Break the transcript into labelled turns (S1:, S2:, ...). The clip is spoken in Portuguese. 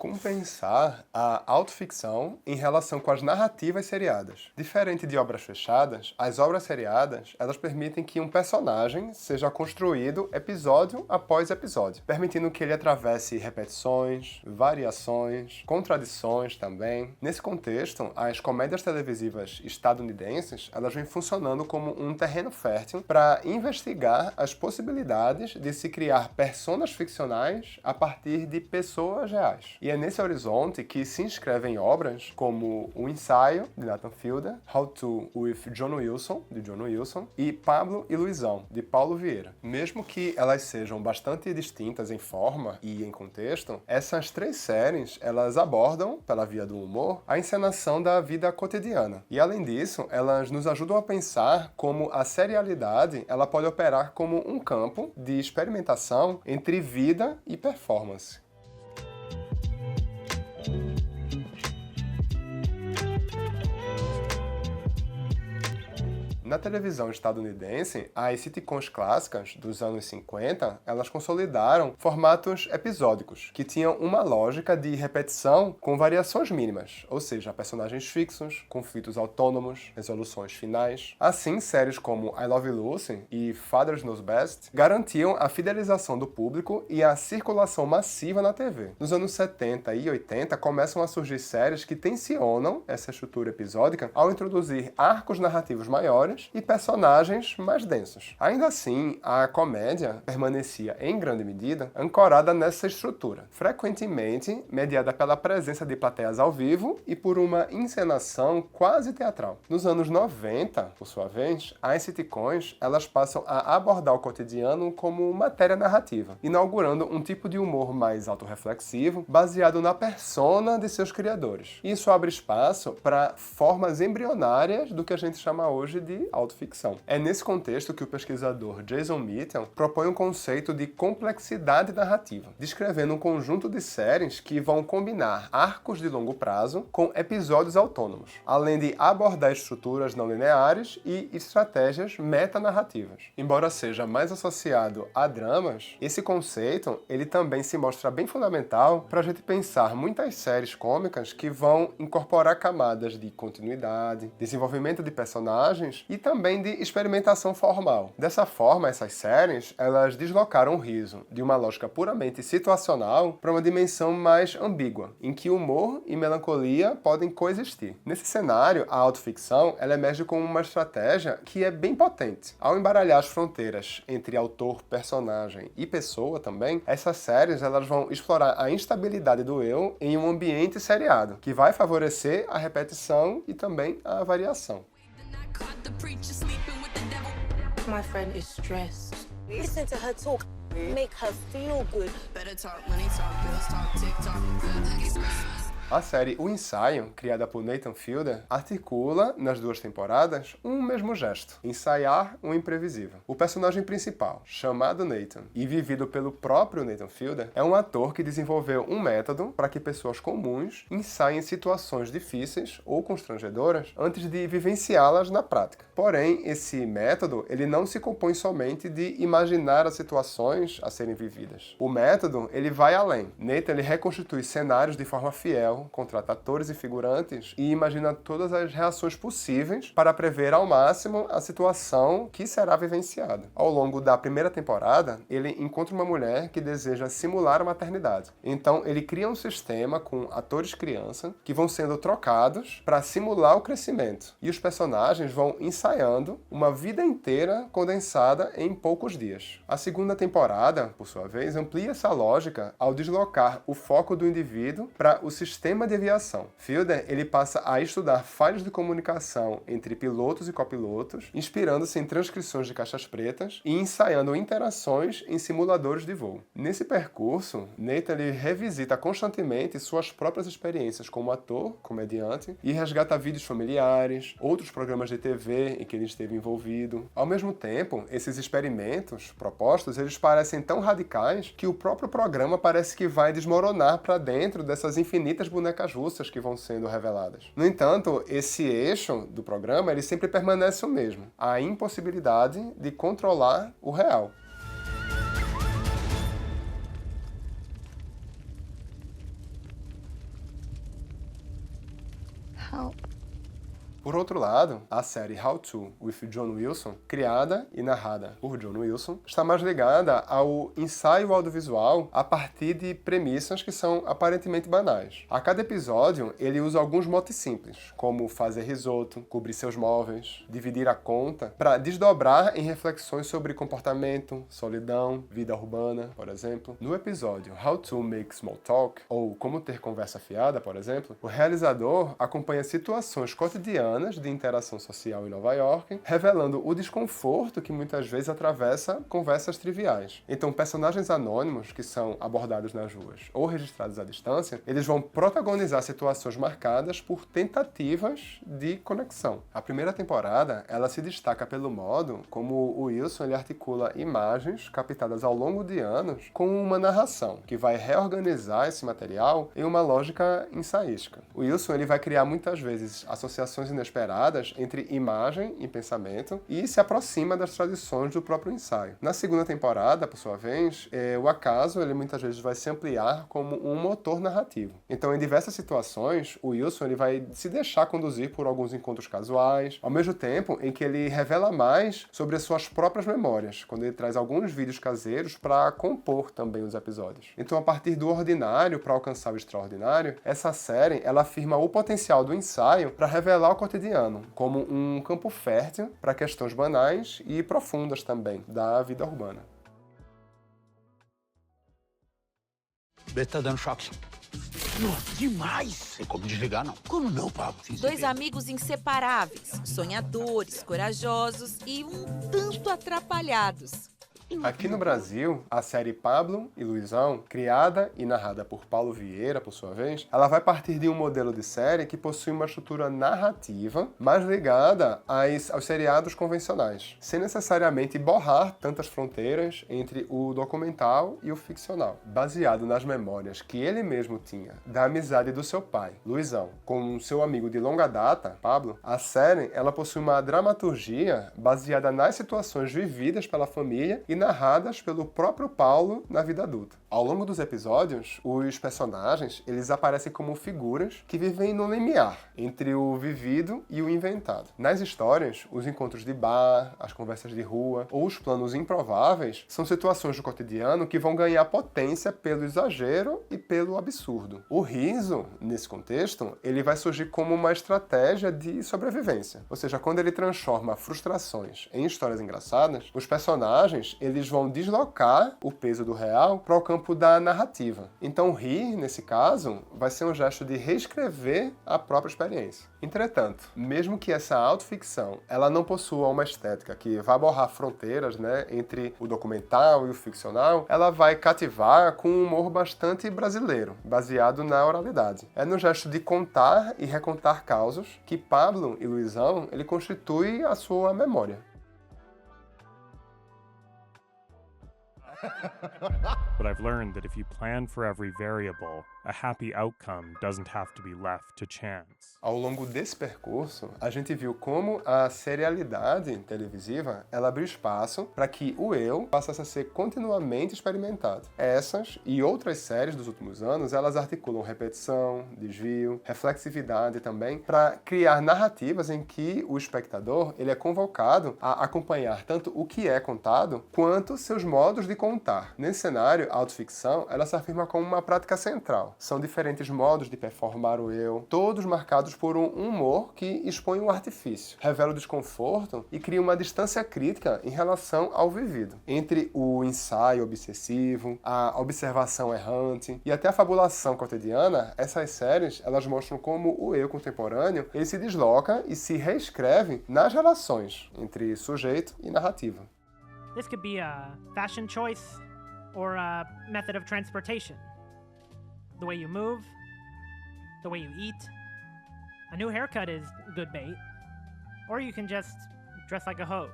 S1: Como pensar a autoficção em relação com as narrativas seriadas? Diferente de obras fechadas, as obras seriadas, elas permitem que um personagem seja construído episódio após episódio, permitindo que ele atravesse repetições, variações, contradições também. Nesse contexto, as comédias televisivas estadunidenses, elas vêm funcionando como um terreno fértil para investigar as possibilidades de se criar personas ficcionais a partir de pessoas reais. E é nesse horizonte que se inscrevem obras como O Ensaio, de Nathan Fielder, How to with John Wilson, de John Wilson, e Pablo e Luizão, de Paulo Vieira. Mesmo que elas sejam bastante distintas em forma e em contexto, essas três séries, elas abordam, pela via do humor, a encenação da vida cotidiana. E além disso, elas nos ajudam a pensar como a serialidade, ela pode operar como um campo de experimentação entre vida e performance. Na televisão estadunidense, as sitcoms clássicas dos anos 50, elas consolidaram formatos episódicos, que tinham uma lógica de repetição com variações mínimas, ou seja, personagens fixos, conflitos autônomos, resoluções finais. Assim, séries como I Love Lucy e Father Knows Best garantiam a fidelização do público e a circulação massiva na TV. Nos anos 70 e 80, começam a surgir séries que tensionam essa estrutura episódica ao introduzir arcos narrativos maiores e personagens mais densos. Ainda assim, a comédia permanecia, em grande medida, ancorada nessa estrutura, frequentemente mediada pela presença de plateias ao vivo e por uma encenação quase teatral. Nos anos 90, por sua vez, as sitcoms elas passam a abordar o cotidiano como matéria narrativa, inaugurando um tipo de humor mais autorreflexivo, baseado na persona de seus criadores. Isso abre espaço para formas embrionárias do que a gente chama hoje de autoficção. É nesse contexto que o pesquisador Jason Mitchell propõe um conceito de complexidade narrativa, descrevendo um conjunto de séries que vão combinar arcos de longo prazo com episódios autônomos, além de abordar estruturas não lineares e estratégias metanarrativas. Embora seja mais associado a dramas, esse conceito ele também se mostra bem fundamental para a gente pensar muitas séries cômicas que vão incorporar camadas de continuidade, desenvolvimento de personagens e também de experimentação formal. Dessa forma, essas séries, elas deslocaram o riso de uma lógica puramente situacional para uma dimensão mais ambígua, em que humor e melancolia podem coexistir. Nesse cenário, a autoficção, ela emerge como uma estratégia que é bem potente. Ao embaralhar as fronteiras entre autor, personagem e pessoa também, essas séries, elas vão explorar a instabilidade do eu em um ambiente seriado, que vai favorecer a repetição e também a variação.
S2: My friend is stressed. Listen to her talk. Make her feel good. Better talk, money talk, bills talk, TikTok.
S1: A série O Ensaio, criada por Nathan Fielder, articula, nas duas temporadas, um mesmo gesto: ensaiar o imprevisível. O personagem principal, chamado Nathan, e vivido pelo próprio Nathan Fielder, é um ator que desenvolveu um método para que pessoas comuns ensaiem situações difíceis ou constrangedoras antes de vivenciá-las na prática. Porém, esse método ele não se compõe somente de imaginar as situações a serem vividas. O método ele vai além. Nathan ele reconstitui cenários de forma fiel, contrata atores e figurantes e imagina todas as reações possíveis para prever ao máximo a situação que será vivenciada. Ao longo da primeira temporada, ele encontra uma mulher que deseja simular a maternidade. Então, ele cria um sistema com atores criança que vão sendo trocados para simular o crescimento. E os personagens vão ensaiando uma vida inteira condensada em poucos dias. A segunda temporada, por sua vez, amplia essa lógica ao deslocar o foco do indivíduo para o sistema de aviação. Fielder ele passa a estudar falhas de comunicação entre pilotos e copilotos, inspirando-se em transcrições de caixas pretas e ensaiando interações em simuladores de voo. Nesse percurso, Nathan ele revisita constantemente suas próprias experiências como ator, comediante, e resgata vídeos familiares, outros programas de TV em que ele esteve envolvido. Ao mesmo tempo, esses experimentos propostos, eles parecem tão radicais que o próprio programa parece que vai desmoronar para dentro dessas infinitas bonecas russas que vão sendo reveladas. No entanto, esse eixo do programa ele sempre permanece o mesmo: a impossibilidade de controlar o real.
S2: help.
S1: Por outro lado, a série How To with John Wilson, criada e narrada por John Wilson, está mais ligada ao ensaio audiovisual a partir de premissas que são aparentemente banais. A cada episódio, ele usa alguns motes simples, como fazer risoto, cobrir seus móveis, dividir a conta, para desdobrar em reflexões sobre comportamento, solidão, vida urbana, por exemplo. No episódio How to Make Small Talk, ou Como Ter Conversa Fiada, por exemplo, o realizador acompanha situações cotidianas de interação social em Nova York, revelando o desconforto que muitas vezes atravessa conversas triviais. Então, personagens anônimos que são abordados nas ruas ou registrados à distância, eles vão protagonizar situações marcadas por tentativas de conexão. A primeira temporada, ela se destaca pelo modo como o Wilson ele articula imagens captadas ao longo de anos com uma narração que vai reorganizar esse material em uma lógica ensaística. O Wilson ele vai criar muitas vezes associações inesperadas entre imagem e pensamento e se aproxima das tradições do próprio ensaio. Na segunda temporada, por sua vez, o acaso ele muitas vezes vai se ampliar como um motor narrativo. Então, em diversas situações, o Wilson ele vai se deixar conduzir por alguns encontros casuais, ao mesmo tempo em que ele revela mais sobre as suas próprias memórias, quando ele traz alguns vídeos caseiros para compor também os episódios. Então, a partir do ordinário para alcançar o extraordinário, essa série ela afirma o potencial do ensaio para revelar o cotidiano, como um campo fértil para questões banais e profundas também da vida urbana.
S3: Beta dando choque. Nossa, demais! Tem como desligar, não? Como não, Pablo?
S4: Dois amigos inseparáveis, sonhadores, corajosos e um tanto atrapalhados.
S1: Aqui no Brasil, a série Pablo e Luizão, criada e narrada por Paulo Vieira, por sua vez, ela vai partir de um modelo de série que possui uma estrutura narrativa mais ligada aos seriados convencionais, sem necessariamente borrar tantas fronteiras entre o documental e o ficcional. Baseado nas memórias que ele mesmo tinha da amizade do seu pai, Luizão, com seu amigo de longa data, Pablo, a série ela possui uma dramaturgia baseada nas situações vividas pela família e narradas pelo próprio Paulo na vida adulta. Ao longo dos episódios, os personagens eles aparecem como figuras que vivem no limiar entre o vivido e o inventado. Nas histórias, os encontros de bar, as conversas de rua ou os planos improváveis são situações do cotidiano que vão ganhar potência pelo exagero e pelo absurdo. O riso, nesse contexto, ele vai surgir como uma estratégia de sobrevivência. Ou seja, quando ele transforma frustrações em histórias engraçadas, os personagens eles vão deslocar o peso do real para o campo da narrativa. Então, rir, nesse caso, vai ser um gesto de reescrever a própria experiência. Entretanto, mesmo que essa autoficção ela não possua uma estética que vá borrar fronteiras, entre o documental e o ficcional, ela vai cativar com um humor bastante brasileiro, baseado na oralidade. É no gesto de contar e recontar causos que Pablo e Luizão ele constitui a sua memória.
S5: But I've learned that if you plan for every variable, a happy outcome doesn't have to be left to chance.
S1: Ao longo desse percurso, a gente viu como a serialidade televisiva ela abriu espaço para que o eu passasse a ser continuamente experimentado. Essas e outras séries dos últimos anos, elas articulam repetição, desvio, reflexividade também, para criar narrativas em que o espectador ele é convocado a acompanhar tanto o que é contado, quanto seus modos de contar. Nesse cenário, a autoficção ela se afirma como uma prática central. São diferentes modos de performar o eu, todos marcados por um humor que expõe um artifício, revela o desconforto e cria uma distância crítica em relação ao vivido. Entre o ensaio obsessivo, a observação errante e até a fabulação cotidiana, essas séries elas mostram como o eu contemporâneo ele se desloca e se reescreve nas relações entre sujeito e narrativa.
S6: This could be a fashion choice or a method of transportation. The way you move, the way you eat. A new haircut is good bait. Or you can just dress like a hose.